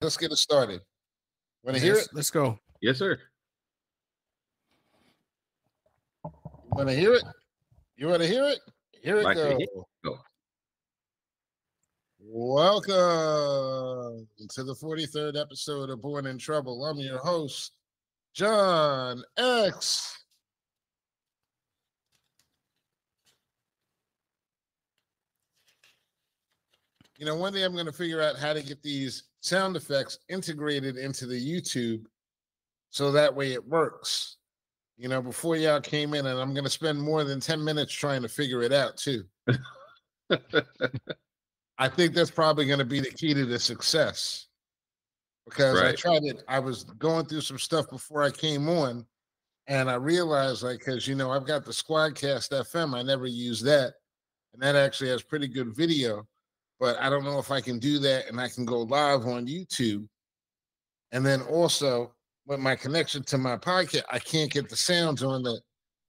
Let's get it started. Want to hear it? Let's go. Yes, sir. Want to hear it? You want to hear it? Here it goes. Welcome to the 43rd episode of Born in Trouble. I'm your host, John X. You know, one day I'm going to figure out how to get these sound effects integrated into the YouTube so that way it works. You know, before y'all came in, and I'm going to spend more than 10 minutes trying to figure it out too. I think that's probably going to be the key to the success, because I tried it. I was going through some stuff before I came on, and I realized, like, because, you know, I've got the Squadcast FM. I never use that, and that actually has pretty good video. But I don't know if I can do that and I can go live on YouTube. And then also with my connection to my podcast, I can't get the sounds on the,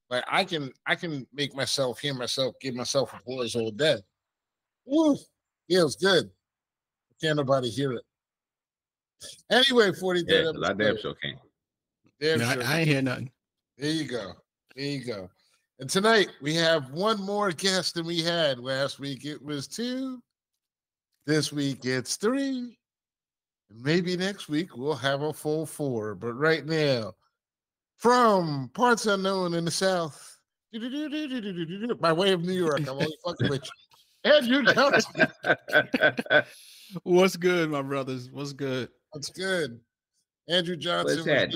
like I can make myself hear myself, give myself applause all day. Woo, feels good. Can't nobody hear it. Anyway, 43rd episode. I damn sure can. I ain't hear nothing. There you go. There you go. And tonight we have one more guest than we had last week. It was 2. This week it's 3. And maybe next week we'll have a full 4. But right now, from parts unknown in the South, by way of New York, I'm only fucking with you, Andrew Johnson. What's good, my brothers? What's good? What's good? Andrew Johnson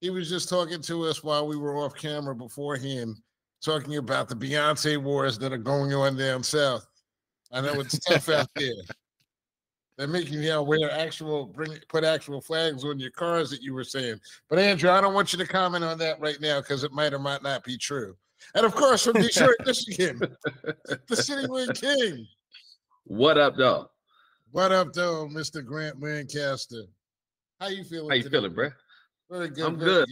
was just talking to us while we were off camera beforehand, talking about the Beyonce wars that are going on down south. I know it's tough out there. They're making you wear put actual flags on your cars that you were saying. But Andrew, I don't want you to comment on that right now because it might or might not be true. And of course, from Detroit, Michigan, the Cityway King. What up, though? What up, though, Mr. Grant Lancaster? How you feeling? How you feeling, bro? Very good. I'm good.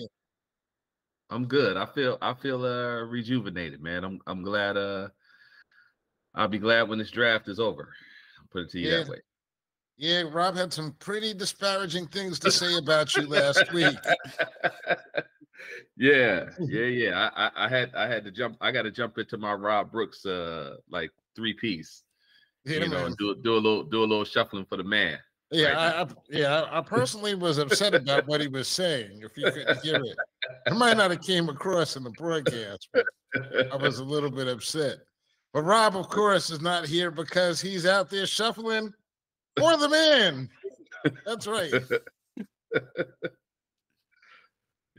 I'm good. I feel rejuvenated, man. I'm glad. I'll be glad when this draft is over. I'll put it to you that way. Yeah, Rob had some pretty disparaging things to say about you last week. Yeah. I had to jump. I got to jump into my Rob Brooks like 3-piece, and do a little shuffling for the man. Yeah, right I personally was upset about what he was saying. If you couldn't hear it, it might not have came across in the broadcast, but I was a little bit upset. But Rob, of course, is not here because he's out there shuffling for the man. That's right.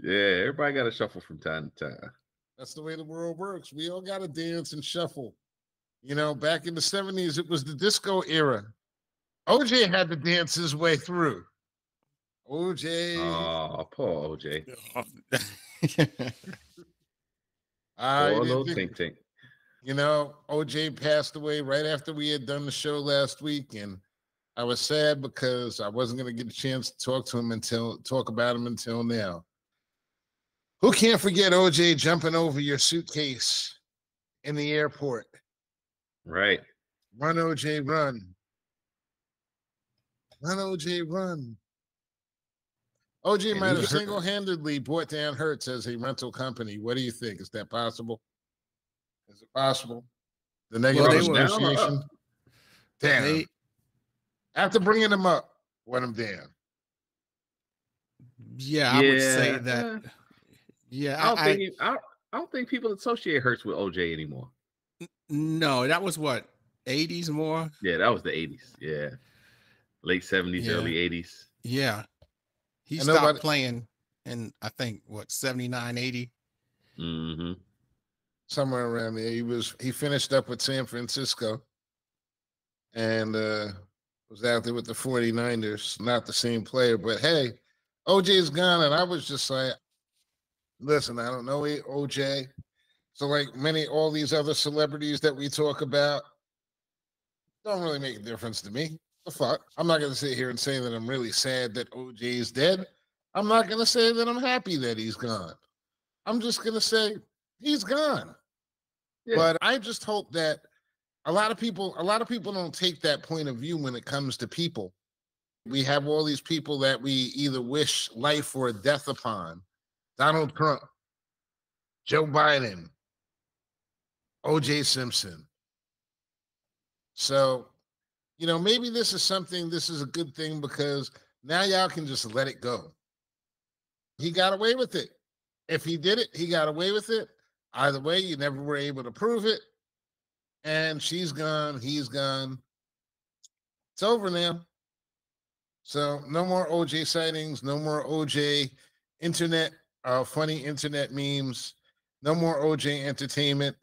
Yeah, everybody got to shuffle from time to time. That's the way the world works. We all got to dance and shuffle. You know, back in the 70s, it was the disco era. OJ had to dance his way through. OJ. Oh, poor OJ. Poor little tink. You know, OJ passed away right after we had done the show last week, and I was sad because I wasn't going to get a chance to talk about him until now. Who can't forget OJ jumping over your suitcase in the airport? Right. Run, OJ, run. Run, OJ, run. OJ might have single-handedly brought down Hertz as a rental company. What do you think? Is that possible? Is it possible? The negative negotiation? Damn. After bringing them up, let them down. Yeah, I would say that. Yeah, I don't think people associate Hertz with OJ anymore. No, that was what, 80s more? Yeah, that was the 80s. Yeah. Late 70s, early 80s. Yeah. He stopped playing in, I think, 79, 80? Mm-hmm. Somewhere around there. He finished up with San Francisco and was out there with the 49ers. Not the same player, but hey, OJ's gone. And I was just like, listen, I don't know OJ. So like all these other celebrities that we talk about, don't really make a difference to me. The fuck? I'm not going to sit here and say that I'm really sad that OJ is dead. I'm not going to say that I'm happy that he's gone. I'm just going to say he's gone. Yeah. But I just hope that a lot of people don't take that point of view when it comes to people. We have all these people that we either wish life or death upon. Donald Trump, Joe Biden, O.J. Simpson. So, maybe this is a good thing because now y'all can just let it go. He got away with it. If he did it, he got away with it. Either way, you never were able to prove it. And she's gone, he's gone. It's over now. So no more OJ sightings, no more OJ funny internet memes, no more OJ entertainment.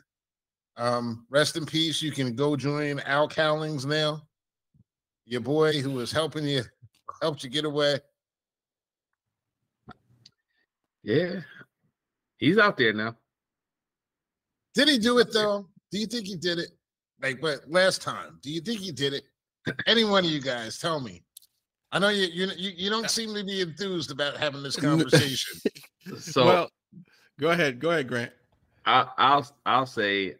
Rest in peace. You can go join Al Cowlings now. Your boy who was helped you get away. Yeah. He's out there now. Did he do it though? Do you think he did it? But last time, do you think he did it? Any one of you guys, tell me. I know you don't seem to be enthused about having this conversation. So, well, go ahead, Grant. I'll say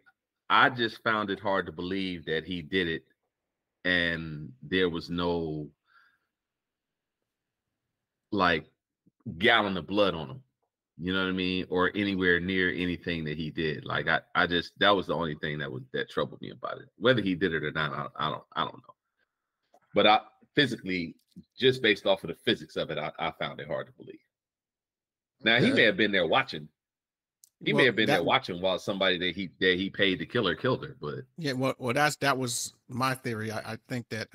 I just found it hard to believe that he did it, and there was no gallon of blood on him. You know what I mean? Or anywhere near anything that he did. I just, that was the only thing that troubled me about it. Whether he did it or not, I don't know. But I physically, just based off of the physics of it, I found it hard to believe. Now he may have been there watching. He may have been there watching while somebody that he paid to kill her killed her. But yeah, well, that was my theory. I think that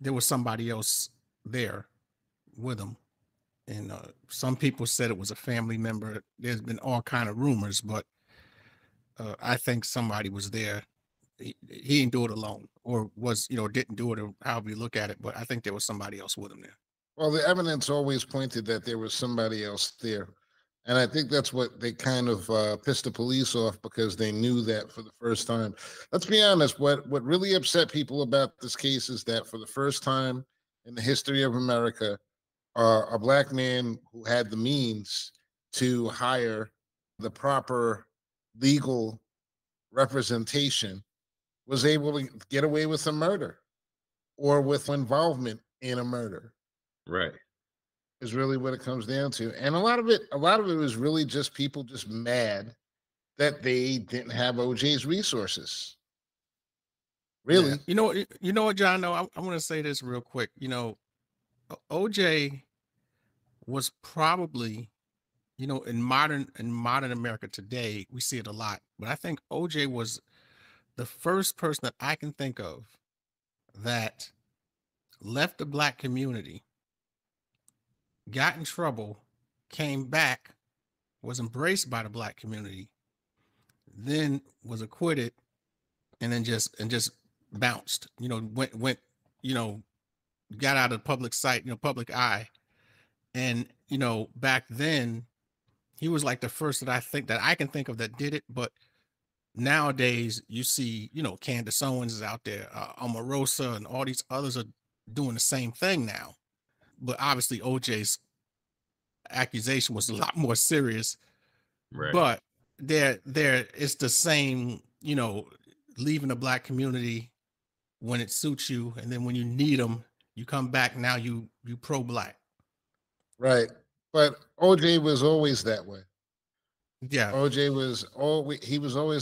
there was somebody else there with him. And some people said it was a family member. There's been all kind of rumors, but I think somebody was there. He didn't do it alone, or didn't do it, or however you look at it. But I think there was somebody else with him there. Well, the evidence always pointed that there was somebody else there. And I think that's what they kind of pissed the police off, because they knew that for the first time. Let's be honest, what really upset people about this case is that for the first time in the history of America, a Black man who had the means to hire the proper legal representation was able to get away with a murder or with involvement in a murder. Right. Is really what it comes down to. And a lot of it was really just people just mad that they didn't have OJ's resources. Really. Yeah. You know what, John? No, I want to say this real quick. OJ was probably, in modern America today, we see it a lot, but I think OJ was the first person that I can think of that left the Black community, got in trouble, came back, was embraced by the Black community, then was acquitted, and then just bounced, went, got out of public sight, public eye. And, back then he was like the first that I can think of that did it. But nowadays you see, Candace Owens is out there, Omarosa and all these others are doing the same thing now. But obviously OJ's accusation was a lot more serious. Right. But there it's the same, leaving the Black community when it suits you, and then when you need them, you come back. Now you pro-Black. Right. But OJ was always that way. Yeah. OJ was always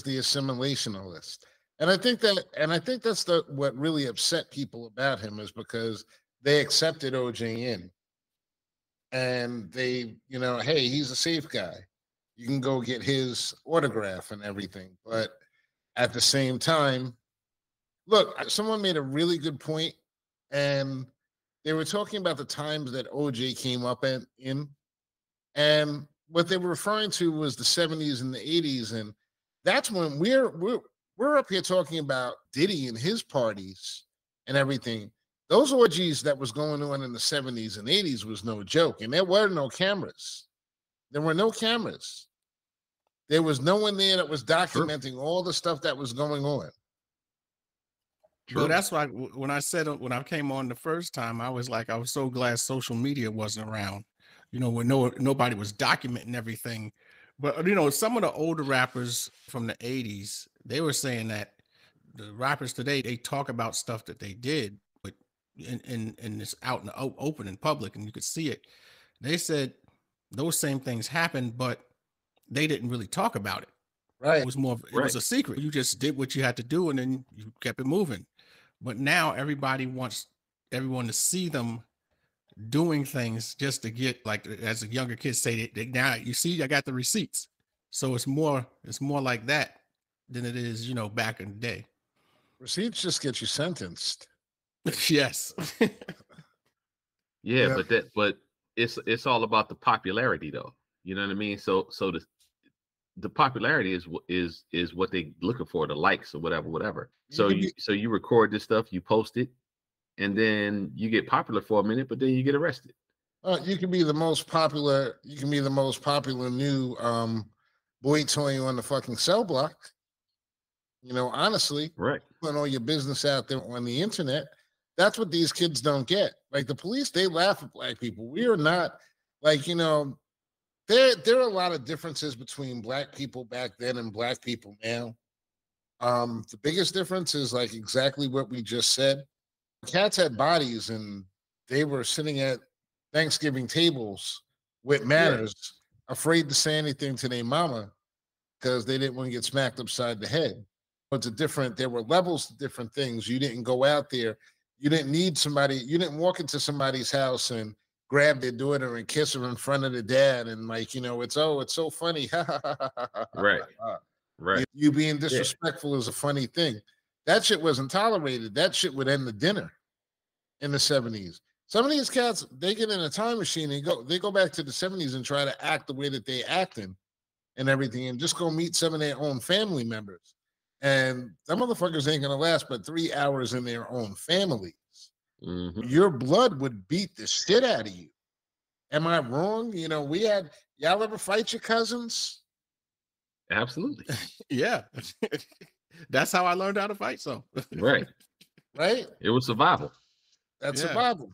the assimilationalist. And I think that's what really upset people about him, is because they accepted OJ in. And they, hey, he's a safe guy. You can go get his autograph and everything. But at the same time, look, someone made a really good point, and they were talking about the times that OJ came up in, and what they were referring to was the 70s and the 80s, and that's when we're up here talking about Diddy and his parties and everything. Those orgies that was going on in the 70s and 80s was no joke, and there were no cameras. There were no cameras. There was no one there that was documenting all the stuff that was going on. Well, that's why when I came on the first time, I was so glad social media wasn't around, when nobody was documenting everything. But, some of the older rappers from the 80s, they were saying that the rappers today, they talk about stuff that they did, but and it's out in the open in public, and you could see it. They said those same things happened, but they didn't really talk about it. Right. It was more of, it was a secret. You just did what you had to do, and then you kept it moving. But now everybody wants everyone to see them doing things just to get, like, as the younger kids say, they now you see I got the receipts. So it's more like that than it is, back in the day. Receipts just get you sentenced. Yes. Yeah, but it's all about the popularity, though. You know what I mean? So the popularity is what they looking for, the likes or whatever. So you record this stuff, you post it, and then you get popular for a minute, but then you get arrested. You can be the most popular. You can be the most popular new boy toy on the fucking cell block. Honestly, right? Putting all your business out there on the internet. That's what these kids don't get. Like the police, they laugh at black people. We are not like, there are a lot of differences between black people back then and black people now. The biggest difference is like exactly what we just said. Cats had bodies and they were sitting at Thanksgiving tables with manners, afraid to say anything to their mama because they didn't want to get smacked upside the head. There were levels to different things. You didn't go out there. You didn't need somebody. You didn't walk into somebody's house and grab their daughter and kiss her in front of the dad. And like, it's so funny. Right. Right. You being disrespectful is a funny thing. That shit wasn't tolerated. That shit would end the dinner in the 70s. Some of these cats, they get in a time machine and they go back to the 70s and try to act the way that they acting and everything and just go meet some of their own family members. And some motherfuckers ain't gonna last but 3 hours in their own families. Mm-hmm. Your blood would beat the shit out of you. Am I wrong? Y'all ever fight your cousins? Absolutely. Yeah. That's how I learned how to fight. So right. It was survival. That's survival.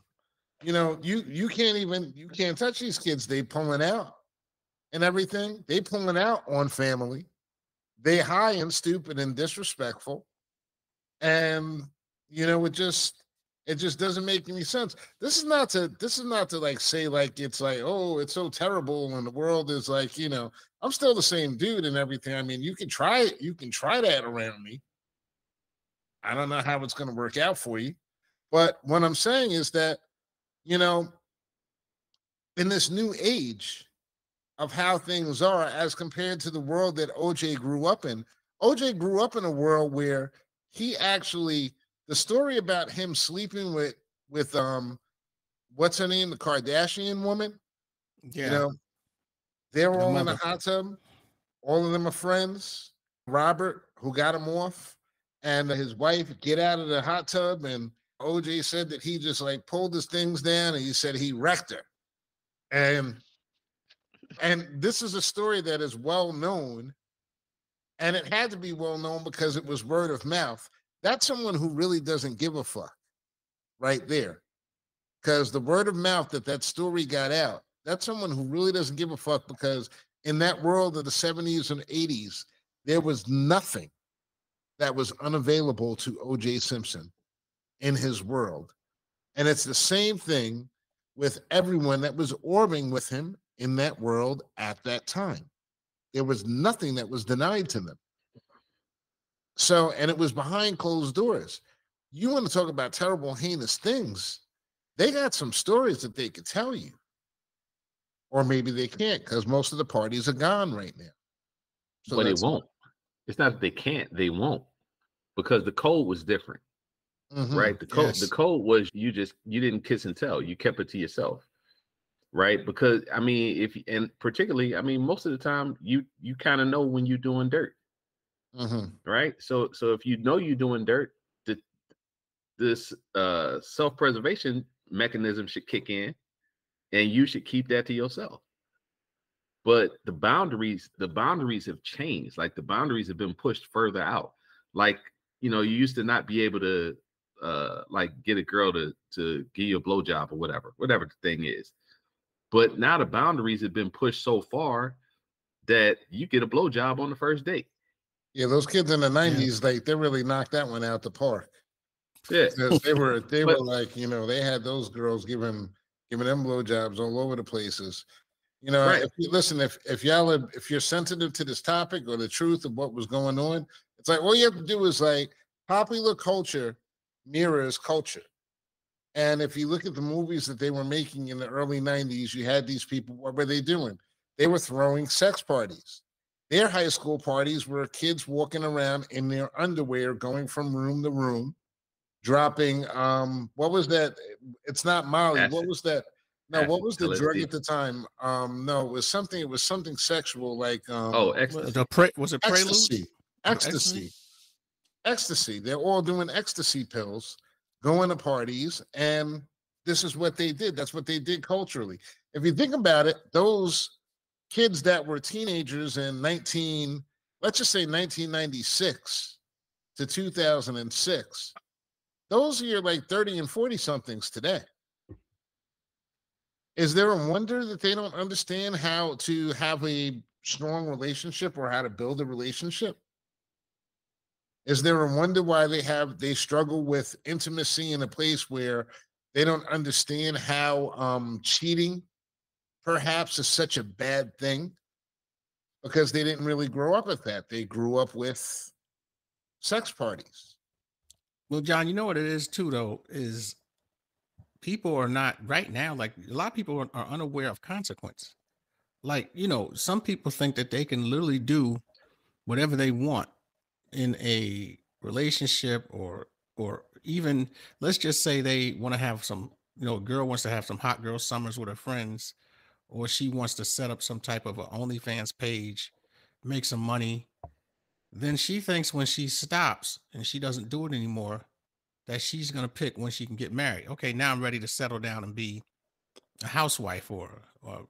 You can't touch these kids. They pulling out and everything. They pulling out on family. They high and stupid and disrespectful. And it just doesn't make any sense. This is not to like say like it's like, oh, it's so terrible and the world is like, I'm still the same dude and everything. I mean, you can try it. You can try that around me. I don't know how it's going to work out for you. But what I'm saying is that, in this new age of how things are as compared to the world that OJ grew up in. OJ grew up in a world where he actually, the story about him sleeping with what's her name, the Kardashian woman? Yeah. They're all in a hot tub. All of them are friends. Robert, who got him off, and his wife get out of the hot tub, and OJ said that he just like pulled his things down and he said he wrecked her. And this is a story that is well known, and it had to be well known because it was word of mouth. That's someone who really doesn't give a fuck right there. Because the word of mouth that story got out, that's someone who really doesn't give a fuck because in that world of the 70s and 80s, there was nothing that was unavailable to O.J. Simpson in his world. And it's the same thing with everyone that was orbiting with him in that world at that time. There was nothing that was denied to them. So, and it was behind closed doors. You want to talk about terrible, heinous things, they got some stories that they could tell you. Or maybe they can't because most of the parties are gone right now. So but it won't. It's not that they can't, they won't. Because the code was different. Mm-hmm. Right? The code was you didn't kiss and tell. You kept it to yourself. Right? Because particularly, most of the time you kind of know when you're doing dirt. Mm-hmm. Right? So if you know you're doing dirt, this self-preservation mechanism should kick in, and you should keep that to yourself. But the boundaries have changed. Like the boundaries have been pushed further out. Like, you used to not be able to like get a girl to give you a blowjob or whatever the thing is. But now the boundaries have been pushed so far that you get a blowjob on the first date. Yeah, those kids in the 90s, like they really knocked that one out the park. Yeah. They were like, you know, they had those girls giving them blowjobs all over the places. You know, right. if you listen, if you're sensitive to this topic or the truth of what was going on, it's like all you have to do is like popular culture mirrors culture. And if you look at the movies that they were making in the early 90s, you had these people, what were they doing? They were throwing sex parties. Their high school parties were kids walking around in their underwear, going from room to room, dropping what was that? It's not Molly. Acid. What was that? No, Acid. what was the LSD. drug at the time? No, it was something sexual like ecstasy. Was it Prelude? Ecstasy. They're all doing ecstasy pills, going to parties, and this is what they did. That's what they did culturally. If you think about it, those kids that were teenagers in let's just say 1996 to 2006, those are your like 30 and 40 somethings today. Is there a wonder that they don't understand how to have a strong relationship or how to build a relationship? Is there a wonder why they struggle with intimacy in a place where they don't understand how cheating perhaps is such a bad thing? Because they didn't really grow up with that. They grew up with sex parties. Well, John, you know what it is too, though, is people are not right now, like a lot of people are unaware of consequence. Like, you know, some people think that they can literally do whatever they want in a relationship or even, let's just say they want to have some, you know, a girl wants to have some hot girl summers with her friends, or she wants to set up some type of an OnlyFans page, make some money. Then she thinks when she stops and she doesn't do it anymore, that she's going to pick when she can get married. Okay, now I'm ready to settle down and be a housewife, or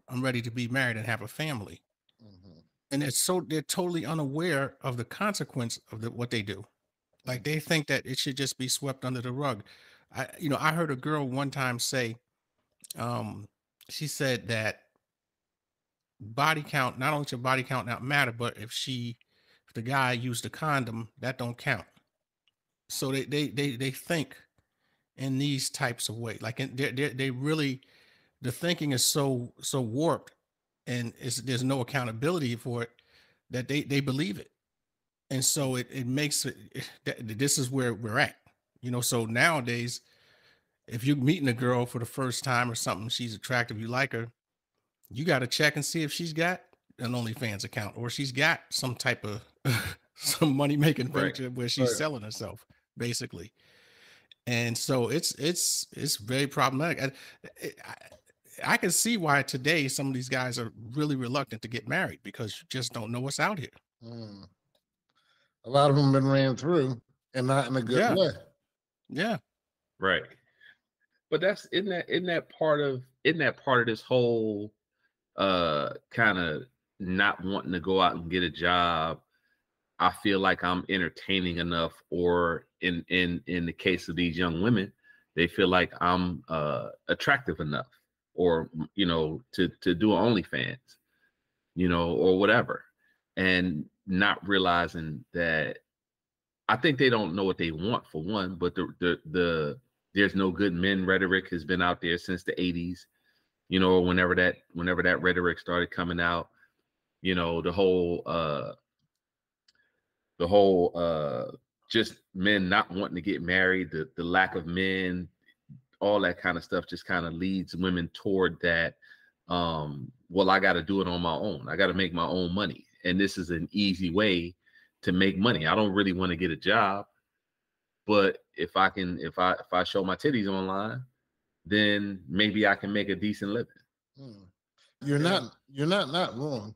I'm ready to be married and have a family. Mm-hmm. And they're totally unaware of the consequence of what they do. Like they think that it should just be swept under the rug. I heard a girl one time say, she said that body count, not only should body count not matter, but if the guy used a condom, that don't count. So they think in these types of ways. Like they really, the thinking is so warped, and there's no accountability for it, that they believe it. And so it makes it, this is where we're at, you know. So nowadays, if you're meeting a girl for the first time or something, she's attractive, you like her, you got to check and see if she's got an OnlyFans account, or she's got some type of some money making venture where she's selling herself, basically. And so it's very problematic. I can see why today some of these guys are really reluctant to get married, because you just don't know what's out here. A lot of them been ran through, and not in a good way. Yeah. Right. But that's isn't that part of this whole kind of not wanting to go out and get a job. I feel like I'm entertaining enough, or in the case of these young women, they feel like I'm attractive enough, or you know, to do an OnlyFans, you know, or whatever, and not realizing that I think they don't know what they want, for one, but the there's no good men rhetoric has been out there since the 80s, you know, whenever that rhetoric started coming out, you know, the whole just men not wanting to get married, the lack of men, all that kind of stuff just kind of leads women toward that. Well, I got to do it on my own. I got to make my own money. And this is an easy way to make money. I don't really want to get a job, but if I show my titties online, then maybe I can make a decent living. You're not wrong.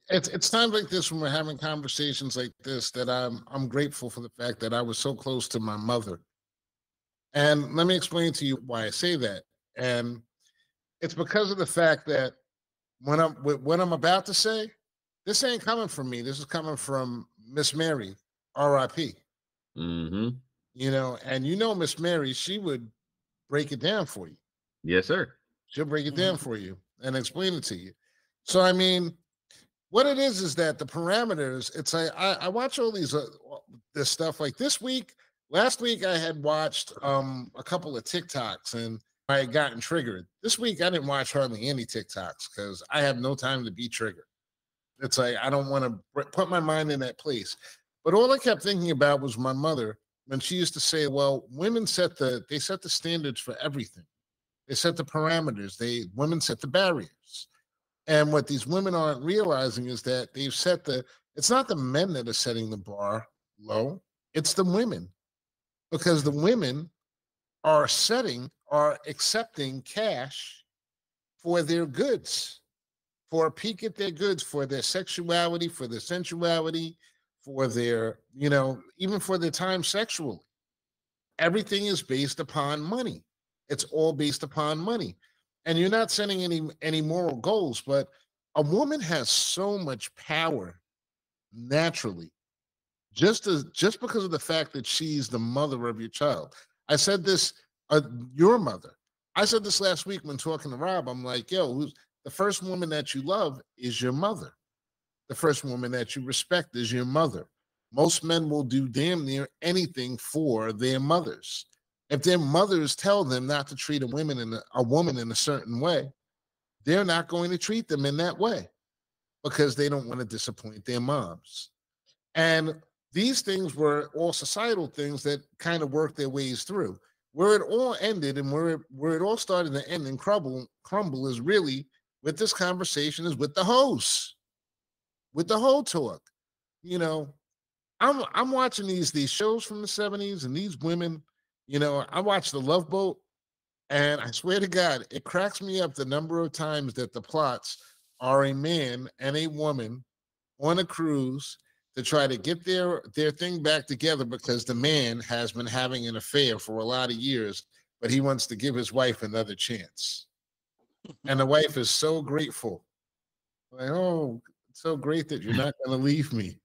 It's times like this when we're having conversations like this that I'm grateful for the fact that I was so close to my mother. And let me explain to you why I say that. And it's because of the fact that what I'm about to say, this ain't coming from me. This is coming from Miss Mary, R.I.P. Mm-hmm. You know, and you know Miss Mary, she would break it down for you. Yes, sir. She'll break it down for you and explain it to you. So, I mean, what it is that the parameters, it's like, I watch all these, this stuff like this week, Last week I had watched a couple of TikToks and I had gotten triggered. This week I didn't watch hardly any TikToks because I have no time to be triggered. It's like I don't want to put my mind in that place. But all I kept thinking about was my mother when she used to say, "Well, women set the standards for everything. They set the parameters. Women set the barriers." And what these women aren't realizing is that they've set it's not the men that are setting the bar low, it's the women. Because the women are accepting cash for their goods, for a peek at their goods, for their sexuality, for their sensuality, for their, even for their time sexually. Everything is based upon money. It's all based upon money. And you're not setting any moral goals, but a woman has so much power naturally, just because of the fact that she's the mother of your child. I said this, your mother. I said this last week when talking to Rob. I'm like, yo, the first woman that you love is your mother. The first woman that you respect is your mother. Most men will do damn near anything for their mothers. If their mothers tell them not to treat a woman in a certain way, they're not going to treat them in that way because they don't want to disappoint their moms. And these things were all societal things that kind of worked their ways through. Where it all ended and where it all started to end and crumble is really with this conversation is with the hosts, with the whole talk. I'm watching these shows from the 70s and these women, I watched The Love Boat, and I swear to God, it cracks me up the number of times that the plots are a man and a woman on a cruise to try to get their thing back together because the man has been having an affair for a lot of years, but he wants to give his wife another chance. And the wife is so grateful. Like, oh, it's so great that you're not going to leave me.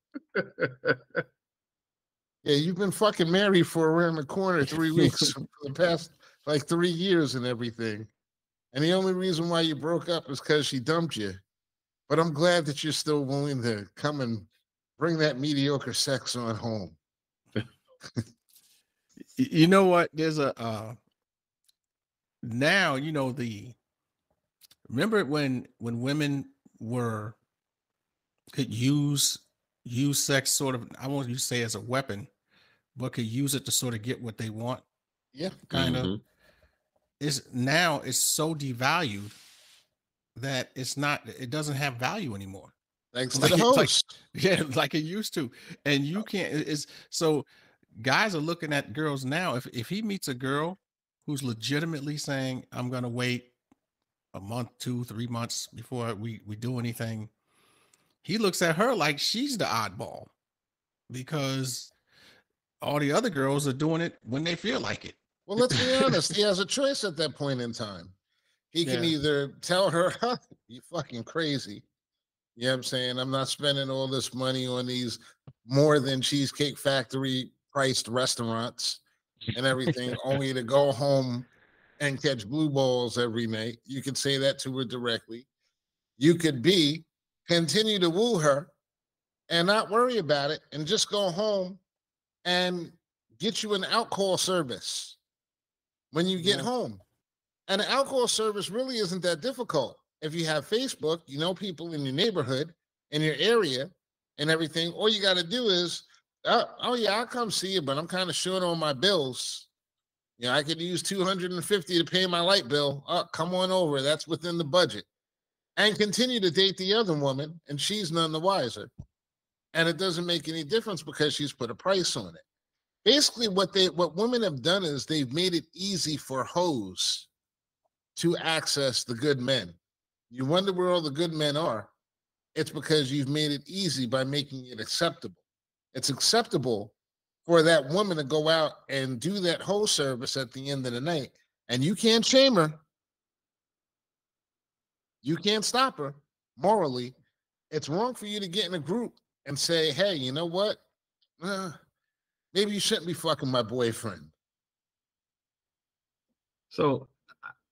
Yeah, you've been fucking married for around the corner 3 weeks for the past like 3 years and everything. And the only reason why you broke up is because she dumped you. But I'm glad that you're still willing to come and bring that mediocre sex on home. You know what? There's now, remember when women could use sex sort of, I won't say as a weapon, but could use it to sort of get what they want. Yeah. Kind of. It's so devalued that it doesn't have value anymore. Thanks to the host. Like it used to. And you can't, so guys are looking at girls now. If he meets a girl who's legitimately saying, I'm going to wait a month, 2, 3 months before we do anything, he looks at her like she's the oddball because all the other girls are doing it when they feel like it. Well, let's be honest. He has a choice at that point in time. He can either tell her, you fucking crazy. You know what I'm saying? I'm not spending all this money on these more than Cheesecake Factory priced restaurants and everything, only to go home and catch blue balls every night. You could say that to her directly. You could continue to woo her and not worry about it and just go home and get you an alcohol service when you get home. And an alcohol service really isn't that difficult. If you have Facebook, you know people in your neighborhood, in your area, and everything. All you got to do is, oh yeah, I'll come see you, but I'm kind of short on my bills. I could use $250 to pay my light bill. Come on over. That's within the budget. And continue to date the other woman, and she's none the wiser. And it doesn't make any difference because she's put a price on it. Basically, what women have done is they've made it easy for hoes to access the good men. You wonder where all the good men are. It's because you've made it easy by making it acceptable. It's acceptable for that woman to go out and do that hoe service at the end of the night. And you can't shame her. You can't stop her morally. It's wrong for you to get in a group and say, hey, you know what? Maybe you shouldn't be fucking my boyfriend. So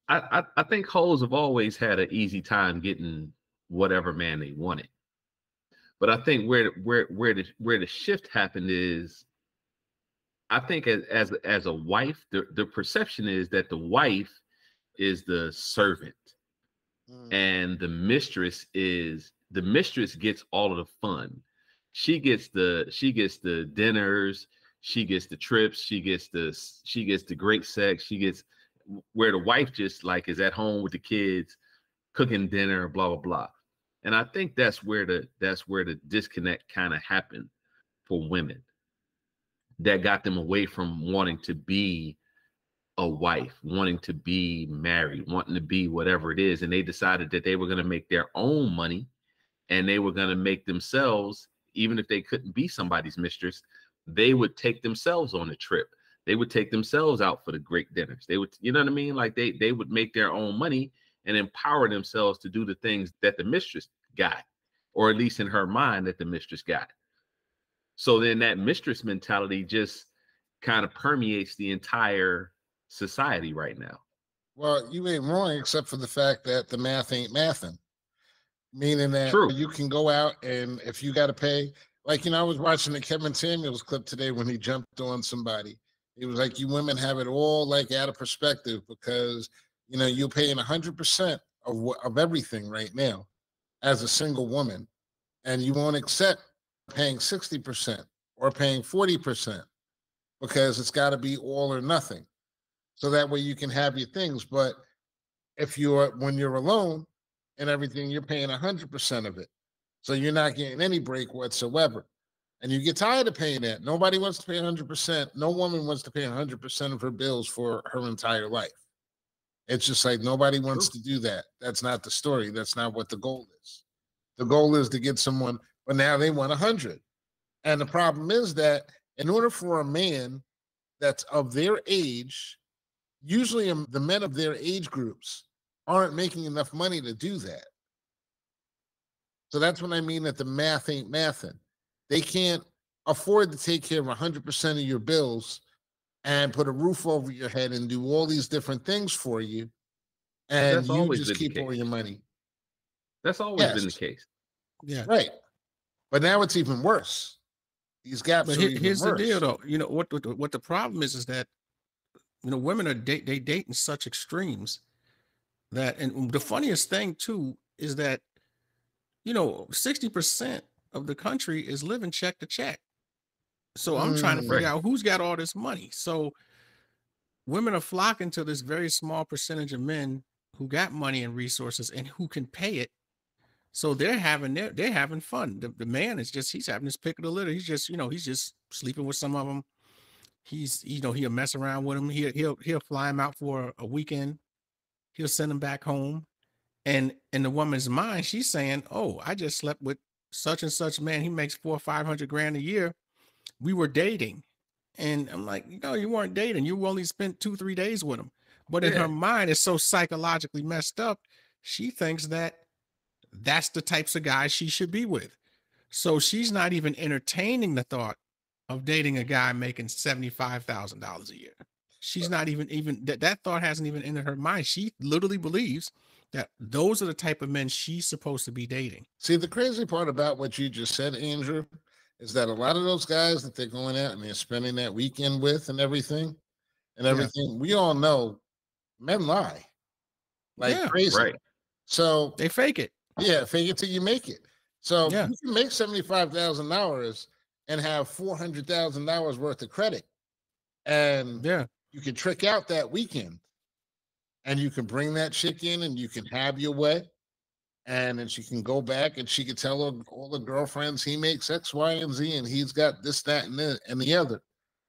I think hoes have always had an easy time getting whatever man they wanted. But I think where the shift happened is, I think as a wife, the perception is that the wife is the servant, and the mistress gets all of the fun. She gets the dinners, she gets the trips, she gets the great sex, she gets where the wife just like is at home with the kids, cooking dinner, blah blah blah. And I think that's where the disconnect kind of happened for women. That got them away from wanting to be a wife, wanting to be married, wanting to be whatever it is. And they decided that they were going to make their own money, and they were going to make themselves, even if they couldn't be somebody's mistress, they would take themselves on a trip. They would take themselves out for the great dinners. They would, you know what I mean? Like they would make their own money and empower themselves to do the things that the mistress got, or at least in her mind that the mistress got. So then that mistress mentality just kind of permeates the entire society right now. Well, you ain't wrong, except for the fact that the math ain't mathing. Meaning that you can go out, and if you got to pay, like, I was watching the Kevin Samuels clip today when he jumped on somebody. It was like, you women have it all like out of perspective, because, you're paying 100% of everything right now as a single woman, and you won't accept paying 60% or paying 40%, because it's got to be all or nothing. So that way you can have your things. But when you're alone and everything, you're paying 100% of it. So you're not getting any break whatsoever. And you get tired of paying that. Nobody wants to pay 100%. No woman wants to pay 100% of her bills for her entire life. It's just like nobody wants to do that. That's not the story. That's not what the goal is. The goal is to get someone, but now they want 100. And the problem is that in order for a man that's of their age, usually the men of their age groups aren't making enough money to do that. So that's what I mean that the math ain't mathing. They can't afford to take care of 100% of your bills and put a roof over your head and do all these different things for you. And you just keep all your money. That's always been the case. Yeah. Right. But now it's even worse. These gaps are even worse. Here's the deal, though. What the problem is that women are they date in such extremes that, and the funniest thing too is that 60% of the country is living check to check. So I'm trying to figure out who's got all this money. So women are flocking to this very small percentage of men who got money and resources and who can pay it. So they're having fun. The man is he's having his pick of the litter. He's just he's just sleeping with some of them. He's he'll mess around with him. He'll fly him out for a weekend. He'll send him back home. And in the woman's mind, she's saying, "Oh, I just slept with such and such man. He makes $400,000 or $500,000 a year. We were dating." And I'm like, "No, you weren't dating. You only spent 2-3 days with him." But in her mind, it's so psychologically messed up. She thinks that that's the types of guys she should be with. So she's not even entertaining the thought of dating a guy making $75,000 a year. She's not even that thought hasn't even entered her mind. She literally believes that those are the type of men she's supposed to be dating. See, the crazy part about what you just said, Andrew, is that a lot of those guys that they're going out and they're spending that weekend with and everything, we all know men lie like crazy. Right. So they fake it. Yeah, fake it till you make it. So you can make $75,000 and have $400,000 worth of credit. And you can trick out that weekend. And you can bring that chick in and you can have your way. And then she can go back and she can tell all the girlfriends he makes X, Y, and Z, and he's got this, that, and the other,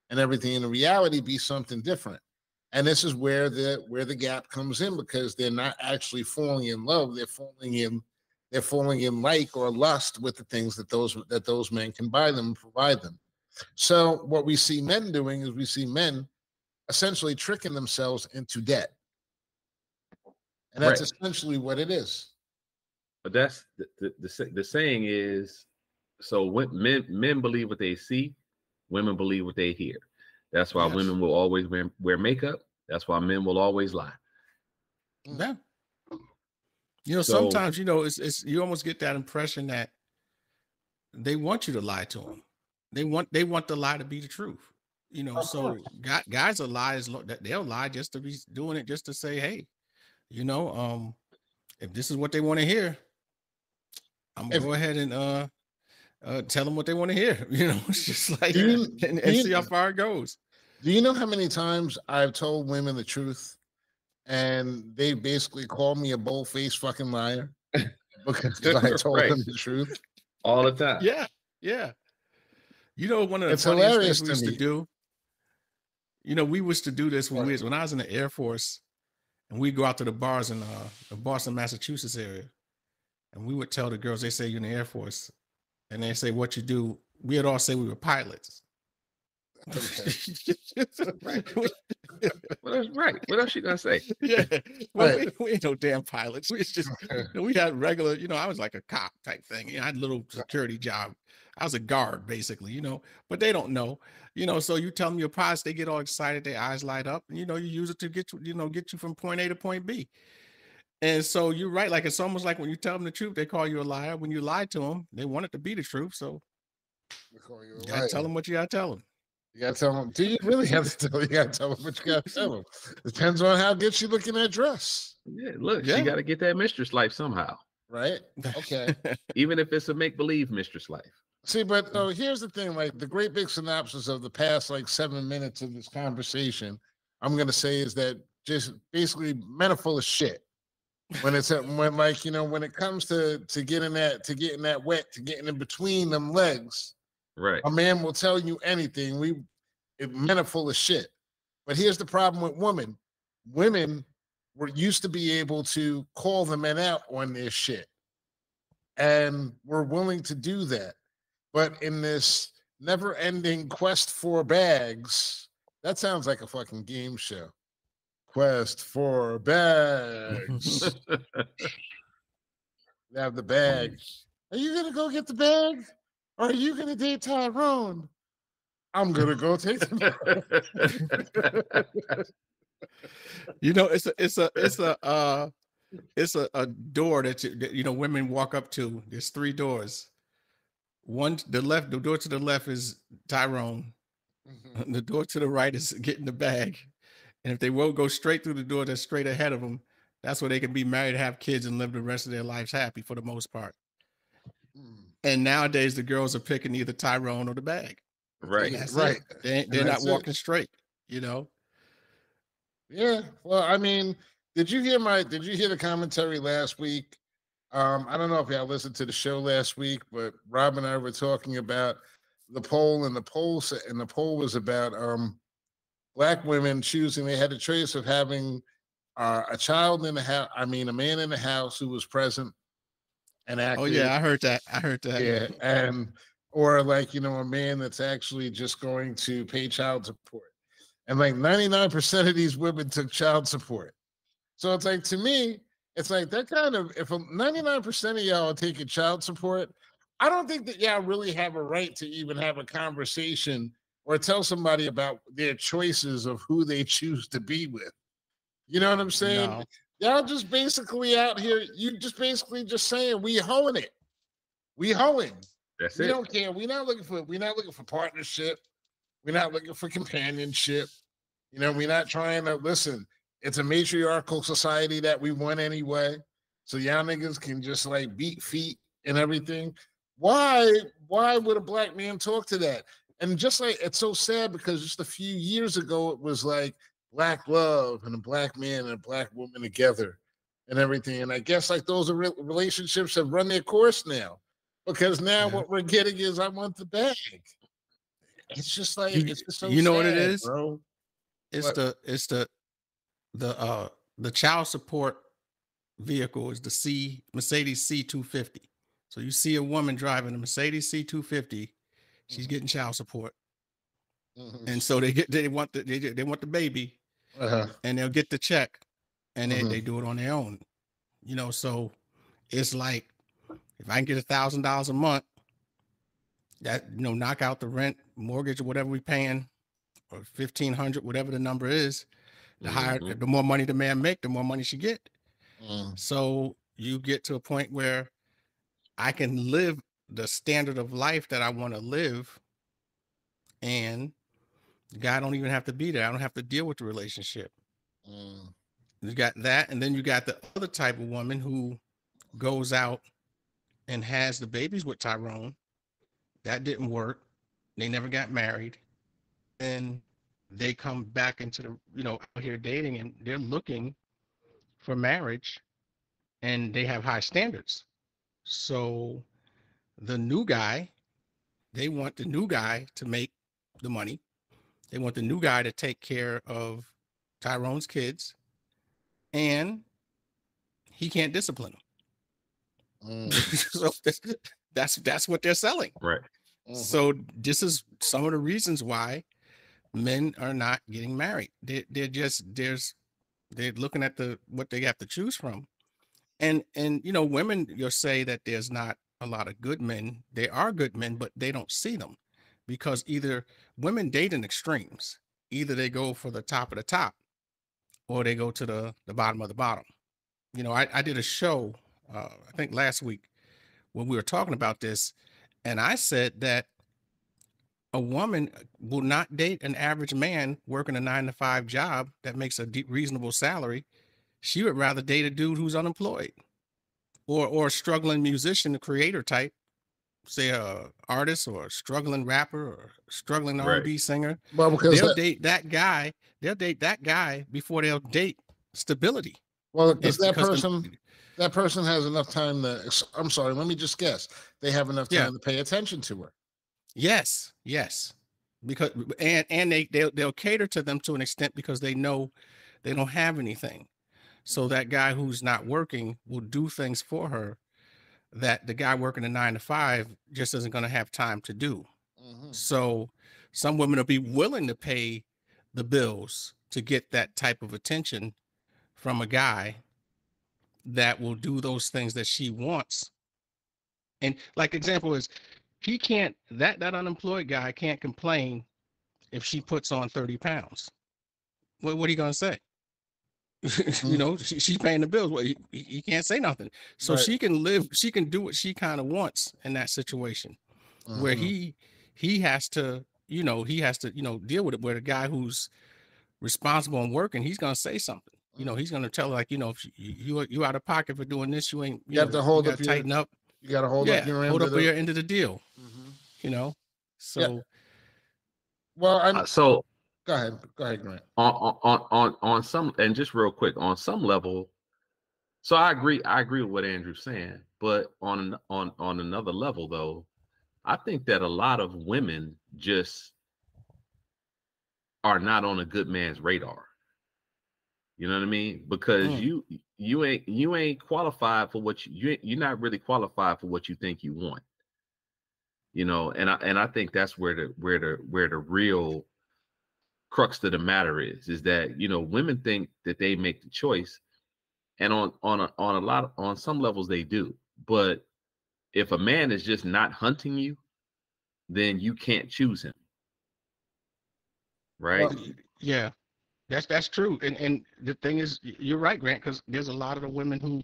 and everything. And the reality be something different. And this is where the gap comes in, because they're not actually falling in love. They're falling in like or lust with the things that those men can buy them and provide them. So what we see men doing is we see men essentially tricking themselves into debt. And that's essentially what it is. But that's the saying is, so when men believe what they see, women believe what they hear. That's why women will always wear makeup. That's why men will always lie. Yeah. Sometimes, it's you almost get that impression that they want you to lie to them. They want the lie to be the truth. You know, so guys are liars. They'll lie just to be doing it, just to say, hey, you know, if this is what they want to hear, I'm gonna go ahead and tell them what they want to hear. You know, it's just like and see how far it goes. Do you know how many times I've told women the truth and they basically call me a bold-faced fucking liar because I told them the truth all the time? Yeah, yeah. You know, one of the funniest things we used to do. You know, we used to do this when I was in the Air Force, and we'd go out to the bars in the Boston, Massachusetts area, and we would tell the girls, they say you're in the Air Force, and they say what you do. We'd all say we were pilots. Right. What else you gonna say? Yeah. Well, we ain't no damn pilots. We just we had regular, you know, I was like a cop type thing. You know, I had a little security job. I was a guard, basically, you know, but they don't know, you know. So you tell them your pilots, they get all excited, their eyes light up, and you know, you use it to get you from point A to point B. And so you're right, like it's almost like when you tell them the truth, they call you a liar. When you lie to them, they want it to be the truth. So you gotta tell them what you gotta tell them. You gotta tell them. Do you really have to tell? You gotta tell them what you gotta tell them. Depends on how good she look in that dress. Yeah, look, she got to get that mistress life somehow, right? Okay, even if it's a make-believe mistress life. See, but here's the thing: like the great big synopsis of the past like 7 minutes of this conversation, I'm gonna say is that just basically men are full of shit. When it's when like when it comes to getting that wet, to getting in between them legs. Right. A man will tell you anything. Men are full of shit. But here's the problem with women. Women were used to be able to call the men out on their shit. And we're willing to do that. But in this never-ending quest for bags, that sounds like a fucking game show. Quest for bags. You have the bag. Are you going to go get the bag? Or are you going to date Tyrone? I'm going to go take the You know, it's a door that women walk up to. There's 3 doors. The door to the left is Tyrone. Mm-hmm. The door to the right is getting the bag. And if they will go straight through the door that's straight ahead of them, that's where they can be married, have kids, and live the rest of their lives happy for the most part. And nowadays, the girls are picking either Tyrone or the bag. Right. Right. They're not walking straight, you know? Yeah. Well, I mean, did you hear the commentary last week? I don't know if y'all listened to the show last week, but Rob and I were talking about the poll, and the poll was about Black women choosing. They had a choice of having a child in the house. I mean, a man in the house who was present and active. Oh yeah, I heard that. Yeah, or like a man that's actually just going to pay child support. And like 99% of these women took child support. So it's like, to me, it's like that kind of, if 99% of y'all are taking child support, I don't think that y'all really have a right to even have a conversation or tell somebody about their choices of who they choose to be with. You know what I'm saying? No. Y'all just basically out here, you just basically just saying we hoeing it. We hoeing. That's we it. Don't care. We're not looking for partnership. We're not looking for companionship. We're not trying to listen. It's a matriarchal society that we want anyway. So y'all niggas can just like beat feet and everything. Why would a Black man talk to that? And just like, it's so sad because just a few years ago, it was like Black love and a Black man and a Black woman together and everything. And I guess like those relationships have run their course now, because now what we're getting is I want the bag. It's just like, it's just so sad, what it is, bro. It's the child support vehicle is the Mercedes C250. So you see a woman driving a Mercedes C250, she's getting child support. Mm-hmm. And so they want the baby, and they'll get the check, and they do it on their own. So it's like, if I can get $1,000 a month, that knock out the rent, mortgage, or whatever we're paying, or $1,500, whatever the number is, the higher, the more money the man make, the more money she get. So you get to a point where I can live the standard of life that I want to live, and The guy don't even have to be there. I don't have to deal with the relationship. You got that, and then you got the other type of woman who goes out and has the babies with Tyrone. That didn't work. They never got married. And they come back into the, out here dating, and they're looking for marriage, and they have high standards. So the new guy, they want the new guy to make the money. They want the new guy to take care of Tyrone's kids, and he can't discipline them. So that's what they're selling. Right. So this is some of the reasons why men are not getting married. They're looking at what they have to choose from. And women, you'll say that there's not a lot of good men. There are good men, but they don't see them, because either women date in extremes. Either they go for the top of the top, or they go to the bottom of the bottom. I did a show, I think last week, when we were talking about this, and I said that a woman will not date an average man working a 9-to-5 job that makes a reasonable salary. She would rather date a dude who's unemployed, or a struggling musician, a creator type, say a artist or a struggling rapper or struggling R&B singer. Well, because they'll date that guy. They'll date that guy before they'll date stability. Well, because that person has enough time to. I'm sorry. Let me just guess. They have enough time to pay attention to her. Yes. Because and they'll cater to them to an extent, because they know they don't have anything. So that guy who's not working will do things for her that the guy working a 9-to-5 just isn't going to have time to do. So some women will be willing to pay the bills to get that type of attention from a guy that will do those things that she wants. And like example is, he can't, that unemployed guy can't complain if she puts on 30 pounds. What are you going to say? She's paying the bills. Well, he can't say nothing. So she can do what she kind of wants in that situation, where he has to, deal with it, where the guy who's responsible and working, he's going to say something. He's going to tell her, like, if you out of pocket for doing this, you ain't, you have to hold up, tighten up. You got to hold up your end of the deal. So, well, so go ahead, Grant. On some, and just real quick, on some level, so I agree with what Andrew's saying, but on another level, though, I think that a lot of women just are not on a good man's radar. You know what I mean? Because you ain't qualified for what you're not really qualified for what you think you want. And I think that's where the real crux of the matter is that women think that they make the choice, and on some levels they do. But if a man is just not hunting you, then you can't choose him. Right? Well, yeah. That's true. And the thing is, you're right, Grant, because there's a lot of the women who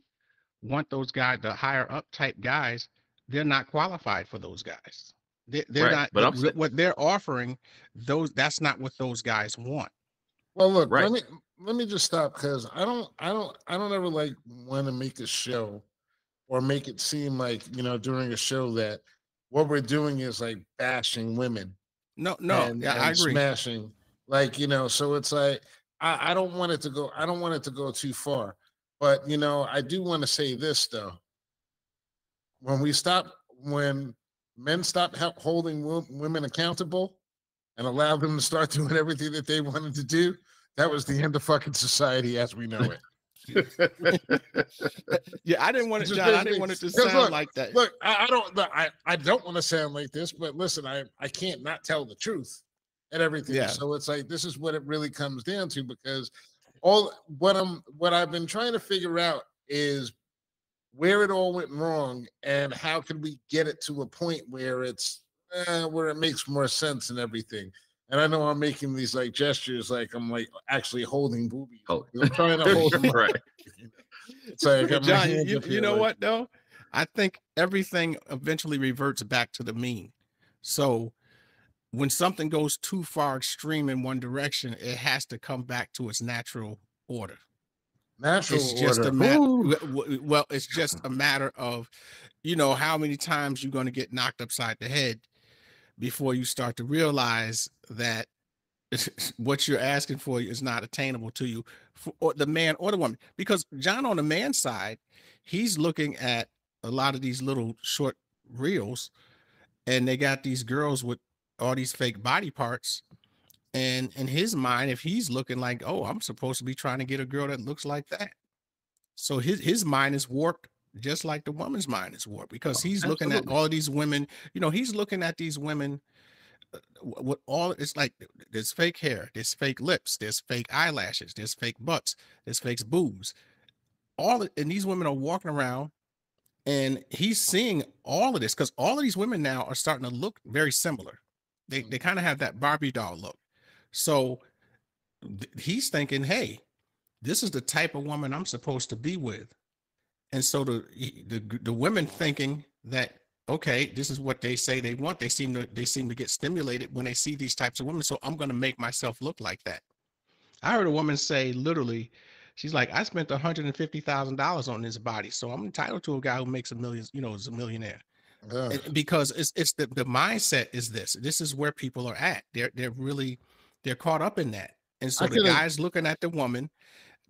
want those guys, the higher up type guys, they're not qualified for those guys. They're not, but what they're offering, that's not what those guys want. Well, look, let me just stop, because I don't ever want to make a show or make it seem like, during a show that what we're doing is like bashing women. No, and I agree. Smashing. So it's like, I don't want it to go too far. But, I do want to say this, though. When men stop holding women accountable and allow them to start doing everything that they wanted to do, that was the end of fucking society as we know it. Yeah, I didn't want it, John. I didn't want it to sound like that. Look, I don't want to sound like this, but listen, I can't not tell the truth and everything. Yeah. So it's like, this is what it really comes down to, because what I've been trying to figure out is where it all went wrong and how can we get it to a point where it's where it makes more sense and everything. And I know I'm making these like gestures, like I'm like actually holding boobies. I'm trying to hold them right. So John, you know what though? I think everything eventually reverts back to the mean. So when something goes too far extreme in one direction, it has to come back to its natural order. Natural It's just order. a matter. Well, it's just a matter of, you know, how many times you're going to get knocked upside the head before you start to realize that what you're asking for is not attainable to you, or the man or the woman. Because John, on the man side, he's looking at a lot of these little short reels, and they got these girls with all these fake body parts. And in his mind, if he's looking like, oh, I'm supposed to be trying to get a girl that looks like that. So his mind is warped, just like the woman's mind is warped, because he's looking at all of these women, you know, he's looking at these women with all, it's like there's fake hair, there's fake lips, there's fake eyelashes, there's fake butts, there's fake boobs. And these women are walking around, and he's seeing all of this because all of these women now are starting to look very similar. They kind of have that Barbie doll look. So he's thinking, hey, this is the type of woman I'm supposed to be with. And so the women thinking that, okay, this is what they say they want. They seem to get stimulated when they see these types of women. So I'm going to make myself look like that. I heard a woman say, literally, she's like, I spent $150,000 on this body, so I'm entitled to a guy who makes $1 million, you know, is a millionaire. Because it's the mindset is this. This is where people are at. They're caught up in that. And so the guy's looking at the woman,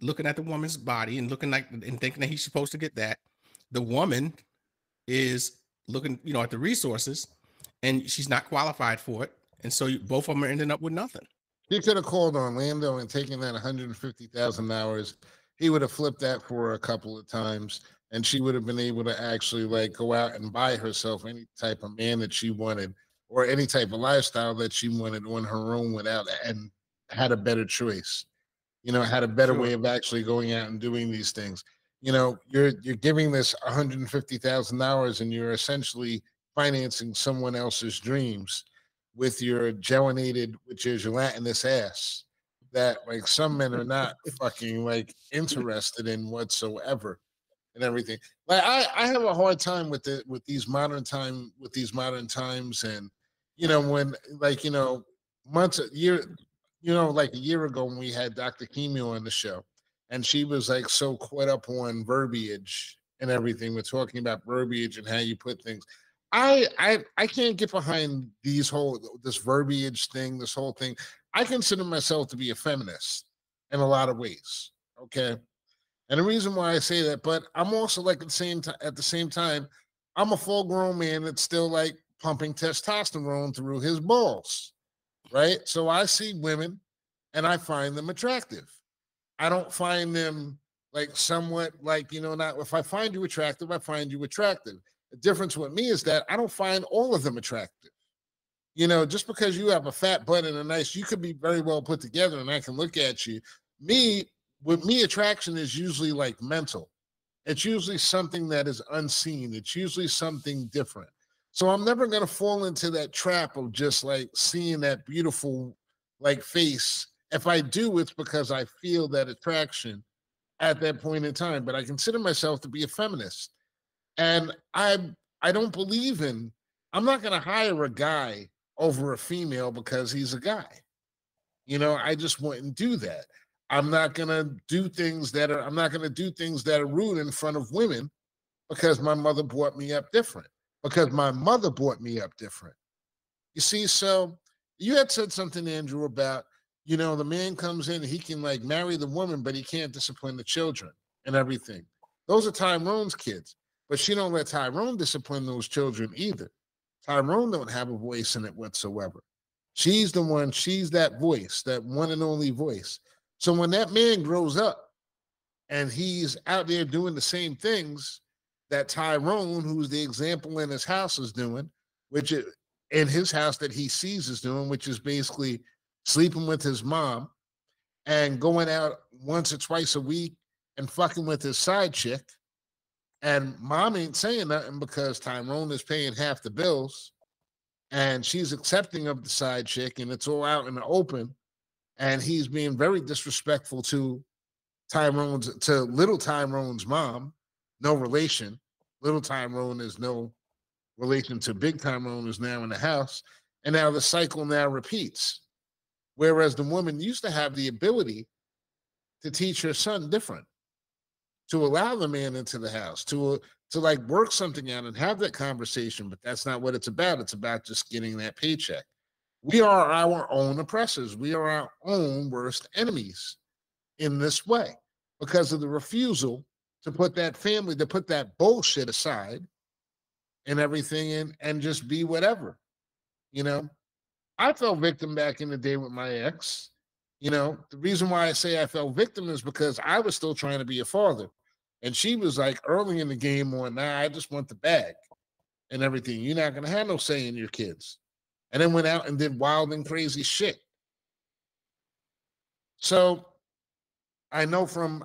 looking at the woman's body and looking like and thinking that he's supposed to get that. The woman is looking, you know, at the resources, and she's not qualified for it. And so both of them are ending up with nothing. He could have called Orlando and taken that $150,000. He would have flipped that for her a couple of times, and she would have been able to actually like go out and buy herself any type of man that she wanted, or any type of lifestyle that she wanted on her own, without, and had a better choice. You know, had a better way of actually going out and doing these things. You know, you're giving this $150,000, and you're essentially financing someone else's dreams with your gelinated, which is gelatinous ass, that like some men are not fucking like interested in whatsoever, and everything. Like I have a hard time with these modern times, and you know, when like, you know, like a year ago when we had Dr. Kimio on the show, and she was like so caught up on verbiage and everything. We're talking about verbiage and how you put things. I can't get behind this verbiage thing, this whole thing. I consider myself to be a feminist in a lot of ways. Okay. And the reason why I say that, but I'm also like at the same time, I'm a full grown man that's still like pumping testosterone through his balls. Right. So I see women and I find them attractive. I don't find them like somewhat like, you know, not if I find you attractive, I find you attractive. The difference with me is that I don't find all of them attractive. You know, just because you have a fat butt and you could be very well put together and I can look at you. With me, attraction is usually like mental. It's usually something that is unseen. It's usually something different. So I'm never going to fall into that trap of just like seeing that beautiful like face. If I do, it's because I feel that attraction at that point in time. But I consider myself to be a feminist. And I don't believe I'm not going to hire a guy over a female because he's a guy. You know, I just wouldn't do that. I'm not going to do things that are rude in front of women because my mother brought me up different. You see, so you had said something, Andrew, about, you know, the man comes in, he can like marry the woman, but he can't discipline the children and everything. Those are Tyrone's kids. But she don't let Tyrone discipline those children either. Tyrone don't have a voice in it whatsoever. She's the one, she's that voice, that one and only voice. So when that man grows up and he's out there doing the same things that Tyrone, who's the example in his house, is doing, which is in his house that he sees is doing, which is basically sleeping with his mom and going out once or twice a week and fucking with his side chick. And mom ain't saying nothing because Tyrone is paying half the bills and she's accepting of the side chick and it's all out in the open. And he's being very disrespectful to little Tyrone's mom, no relation. Little Tyrone is no relation to big Tyrone, who's now in the house. And now the cycle now repeats. Whereas the woman used to have the ability to teach her son different, to allow the man into the house, to like work something out and have that conversation. But that's not what it's about. It's about just getting that paycheck. We are our own oppressors. We are our own worst enemies in this way because of the refusal to put that family, to put that bullshit aside and everything in and just be whatever. You know, I fell victim back in the day with my ex. You know, the reason why I say I fell victim is because I was still trying to be a father. And she was like early in the game on, nah, I just want the bag and everything. You're not going to have no say in your kids. And then went out and did wild and crazy shit. So I know from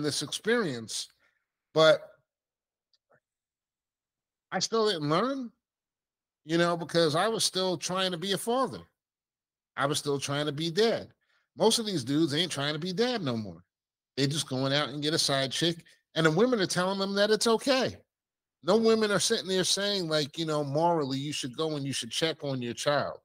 this experience, but I still didn't learn, you know, because I was still trying to be a father. I was still trying to be dad. Most of these dudes ain't trying to be dad no more. They just going out and get a side chick. And the women are telling them that it's okay. No women are sitting there saying, like, you know, morally, you should go and you should check on your child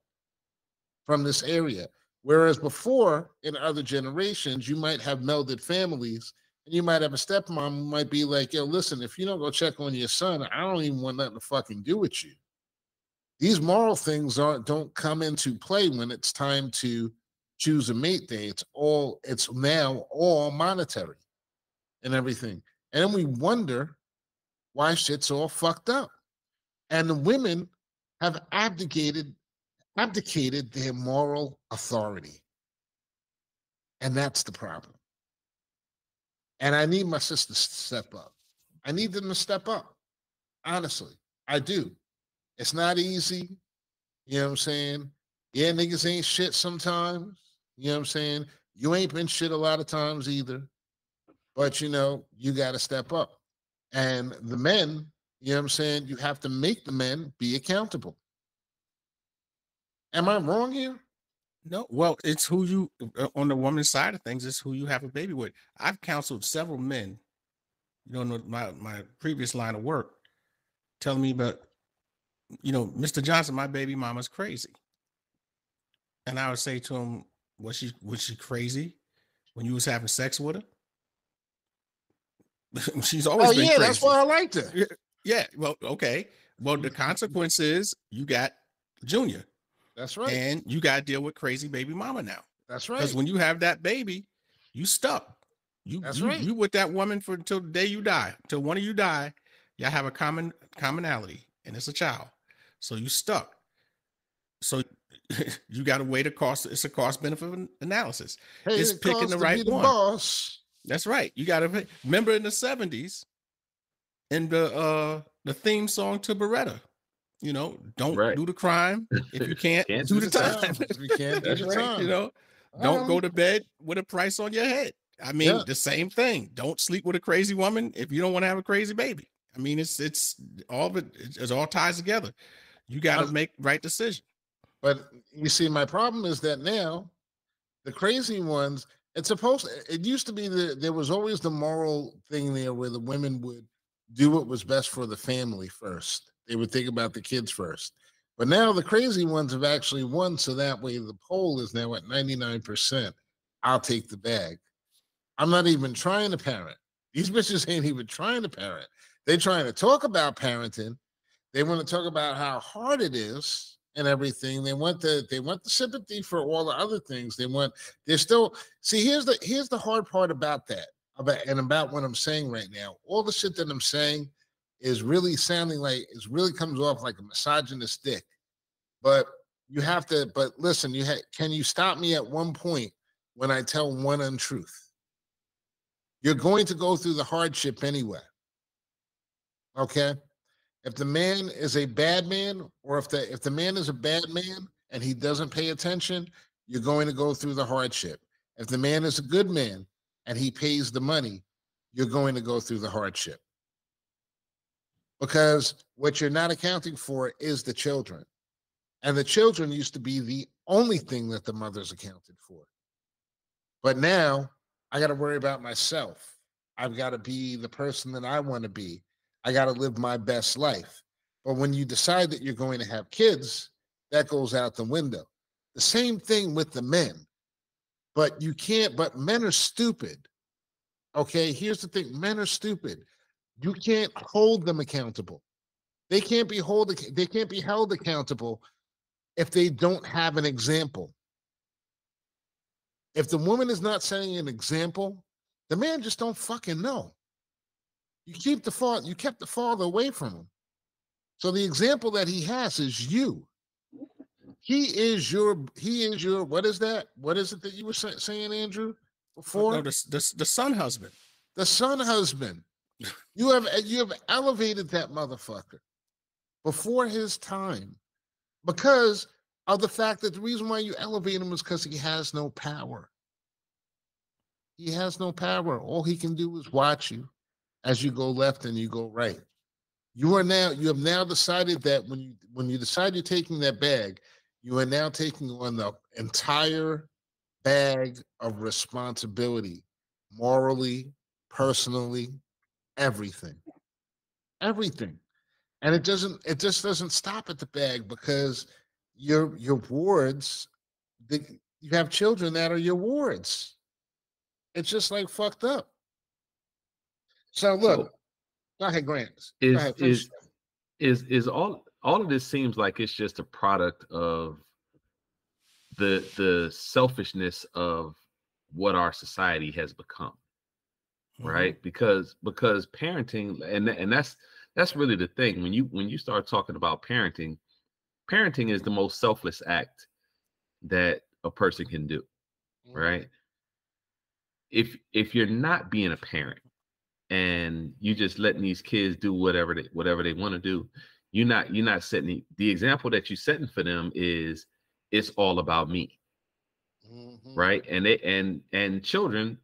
from this area. Whereas before, in other generations, you might have melded families and you might have a stepmom who might be like, yo, listen, if you don't go check on your son, I don't even want nothing to fucking do with you. These moral things don't come into play when it's time to choose a mate day. It's now all monetary and everything. And then we wonder why shit's all fucked up. And the women have abdicated their moral authority. And that's the problem. And I need my sisters to step up. I need them to step up. Honestly, I do. It's not easy. You know what I'm saying? Yeah, niggas ain't shit sometimes. You know what I'm saying? You ain't been shit a lot of times either. But, you know, you got to step up. And the men, you know what I'm saying? You have to make the men be accountable. Am I wrong here? No, well, it's who you, on the woman's side of things, it's who you have a baby with. I've counseled several men, you know, my previous line of work, telling me about, you know, Mr. Johnson, my baby mama's crazy. And I would say to him, was she crazy when you was having sex with her? She's always been crazy. That's why I liked her. Yeah, well, okay. Well, the consequence is you got Junior. That's right. And you got to deal with crazy baby mama now. That's right. Because when you have that baby, you stuck. That's right. You with that woman for until the day you die. Until one of you die, y'all have a commonality, and it's a child. So you stuck. So you got to weigh the cost. It's a cost benefit analysis. Hey, it's picking the right one. Boss. That's right. You got to remember in the 70s, in the theme song to Beretta. You know, don't do the crime if you can't do the time. If you can't do the time. You know, don't go to bed with a price on your head. I mean, the same thing. Don't sleep with a crazy woman if you don't want to have a crazy baby. I mean, it's all of it all ties together. You got to make right decision. But you see, my problem is that now the crazy ones, it used to be there was always the moral thing there where the women would do what was best for the family first. They would think about the kids first. But now the crazy ones have actually won, so that way the poll is now at 99%. I'll take the bag. I'm not even trying to parent. These bitches ain't even trying to parent. They're trying to talk about parenting. They want to talk about how hard it is and everything. They want the sympathy for all the other things. Here's the hard part about that, about what I'm saying right now. All the shit that I'm saying is really sounding like it really comes off like a misogynist dick. But listen, can you stop me at one point when I tell one untruth? You're going to go through the hardship anyway. Okay? If the man is a bad man, or if the man is a bad man and he doesn't pay attention, you're going to go through the hardship. If the man is a good man and he pays the money, you're going to go through the hardship. Because what you're not accounting for is the children. And the children used to be the only thing that the mothers accounted for. But now I got to worry about myself. I've got to be the person that I want to be. I got to live my best life. But when you decide that you're going to have kids, that goes out the window. The same thing with the men. But you can't, but men are stupid. Okay, here's the thing. Men are stupid. You can't hold them accountable. They can't be held accountable if they don't have an example. If the woman is not setting an example, the man just don't fucking know. You kept the father away from him. So the example that he has is you. He is your, what is that? What is it that you were saying, Andrew, before? No, the son husband. The son husband. You have elevated that motherfucker before his time because of the fact that the reason why you elevate him is because he has no power. He has no power. All he can do is watch you as you go left and you go right. You have now decided that when you decide you're taking that bag, you are now taking on the entire bag of responsibility, morally, personally, everything. And it just doesn't stop at the bag because your wards, you have children that are your wards. It's just like fucked up. So look, go ahead, Grant. Is all of this seems like it's just a product of the selfishness of what our society has become, right? Because parenting, and that's really the thing. When you start talking about parenting is the most selfless act that a person can do, right? If you're not being a parent and you just letting these kids do whatever they want to do, you're not setting the example that you're setting for them is it's all about me, right? And children,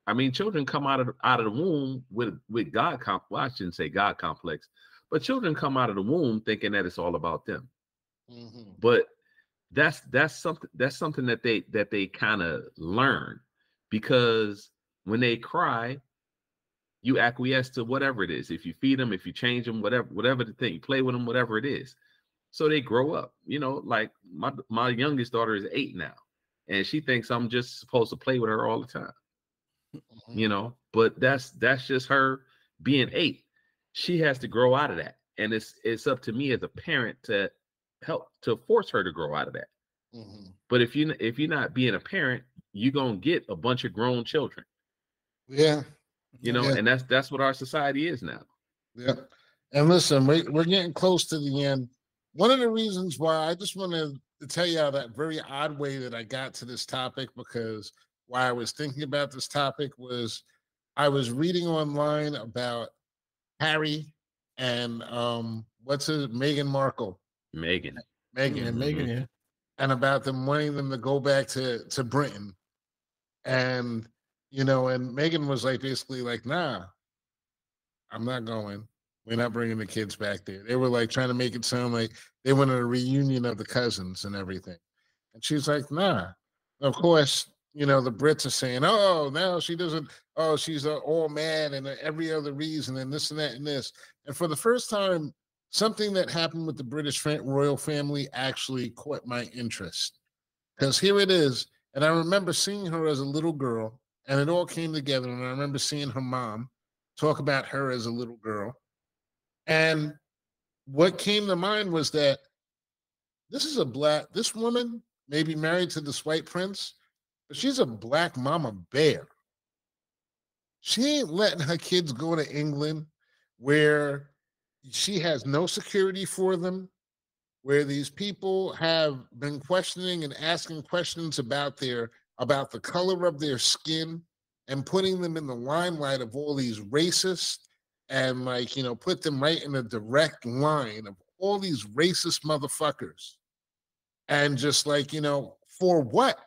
I mean, children come out of the womb with God well, I shouldn't say God complex, but children come out of the womb thinking that it's all about them. But that's something that they kind of learn, because when they cry, you acquiesce to whatever it is. If you feed them, if you change them, whatever the thing, you play with them, whatever it is. So they grow up, like my youngest daughter is 8 now, and she thinks I'm just supposed to play with her all the time, but that's just her being 8. She has to grow out of that. And it's up to me as a parent to help to force her to grow out of that. But if you're not being a parent, you're going to get a bunch of grown children. Yeah. And that's what our society is now. Yeah. And listen, we're getting close to the end. One of the reasons why I just wanted to tell you that very odd way that I got to this topic, because why I was thinking about this topic was I was reading online about Harry and Meghan Markle. Meghan, yeah. And about them wanting them to go back to Britain. And and Meghan was like basically like, nah, I'm not going. We're not bringing the kids back there. They were like trying to make it sound like they wanted a reunion of the cousins and everything. And she's like, nah. Of course, the Brits are saying, oh, no, she doesn't. Oh, she's an all man and every other reason and this and that and this. And for the first time, something that happened with the British royal family actually caught my interest. Because here it is. And I remember seeing her as a little girl, and it all came together. And I remember seeing her mom talk about her as a little girl. And what came to mind was that this woman may be married to this white prince, but she's a black mama bear. She ain't letting her kids go to England where she has no security for them, where these people have been questioning and asking questions about the color of their skin and putting them in the limelight of all these racists and put them right in a direct line of all these racist motherfuckers. And just for what?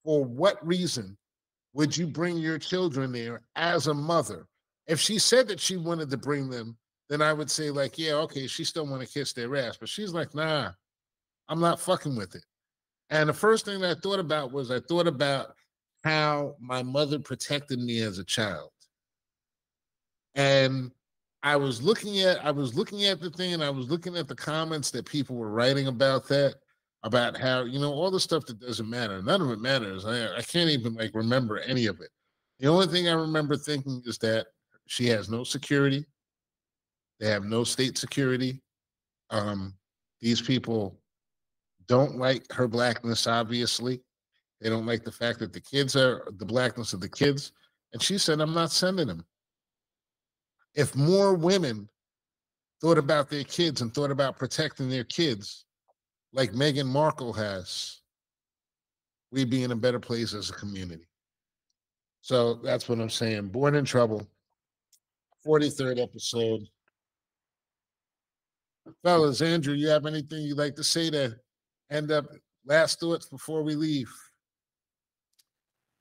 For what reason would you bring your children there as a mother? If she said that she wanted to bring them, then I would say yeah, okay, she still want to kiss their ass. But she's like, nah, I'm not fucking with it. And the first thing that I thought about how my mother protected me as a child. And I was looking at the thing, and I was looking at the comments that people were writing about that. about how, you know, all the stuff that doesn't matter. None of it matters. I can't even like remember any of it. The only thing I remember thinking is that she has no security. They have no state security. These people don't like her blackness, obviously. They don't like the fact that the kids are the blackness of the kids. And she said, I'm not sending them. If more women thought about their kids and thought about protecting their kids like Meghan Markle has, we'd be in a better place as a community. So that's what I'm saying. Born in Trouble, 43rd episode. Fellas, Andrew, you have anything you'd like to say to end up last thoughts before we leave?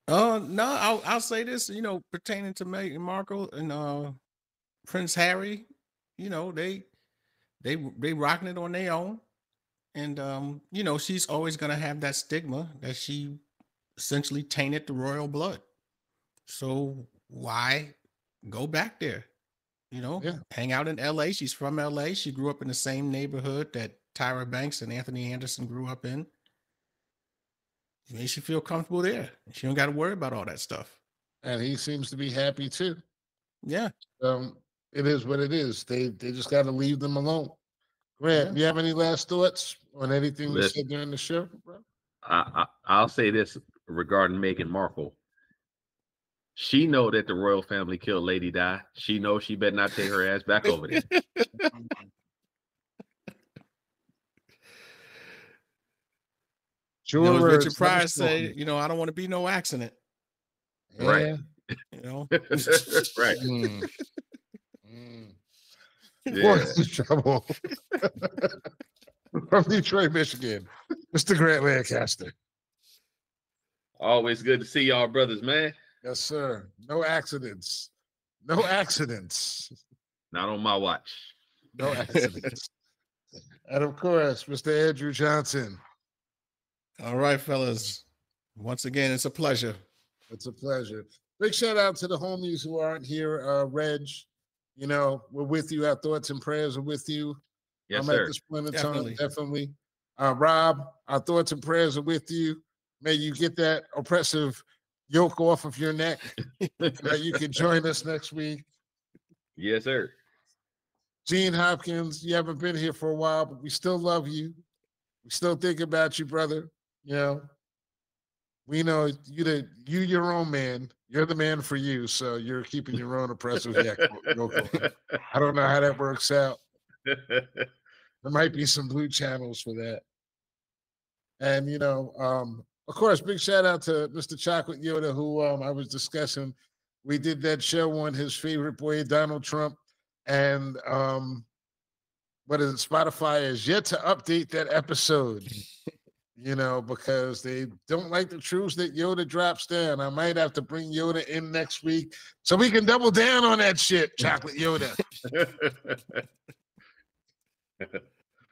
No, I'll say this, you know, pertaining to Meghan Markle and Prince Harry, you know, they rocking it on their own. And you know, she's always gonna have that stigma that she essentially tainted the royal blood. So why go back there? You know, hang out in LA. She's from LA. She grew up in the same neighborhood that Tyra Banks and Anthony Anderson grew up in. It makes you feel comfortable there. She don't got to worry about all that stuff. And he seems to be happy too. Yeah. It is what it is. They just got to leave them alone. Grant, you have any last thoughts on anything we said during the show, bro? I'll say this regarding Meghan Markle. She know that the royal family killed Lady Di. She knows she better not take her ass back over there. Sure, you know, Richard Pryor said, you know, I don't want to be no accident. Right. You know, right. Yeah. Trouble. From Detroit, Michigan, Mr. Grant Lancaster. Always good to see y'all brothers, man. Yes, sir. No accidents. No accidents. Not on my watch. No accidents. And of course, Mr. Andrew Johnson. All right, fellas. Once again, it's a pleasure. It's a pleasure. Big shout out to the homies who aren't here. Reg, you know, we're with you. Our thoughts and prayers are with you. Yes, sir. At this point in time, definitely. Rob, our thoughts and prayers are with you. May you get that oppressive yoke off of your neck. You can join us next week. Yes, sir. Gene Hopkins, you haven't been here for a while, but we still love you. We still think about you, brother. You know, we know you're your own man. You're the man for you, so you're keeping your own oppressive yoke on. I don't know how that works out. There might be some blue channels for that. And, you know, of course, big shout out to Mr. Chocolate Yoda, who I was discussing. We did that show on his favorite boy, Donald Trump. And what is it? Spotify is yet to update that episode, you know, because they don't like the truths that Yoda drops down. I might have to bring Yoda in next week so we can double down on that shit, Chocolate Yoda.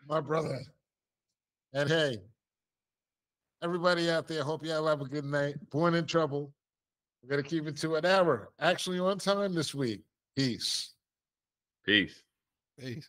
My brother. And hey, everybody out there, hope y'all have a good night. Born in Trouble. We're going to keep it to an hour. Actually on time this week. Peace. Peace. Peace.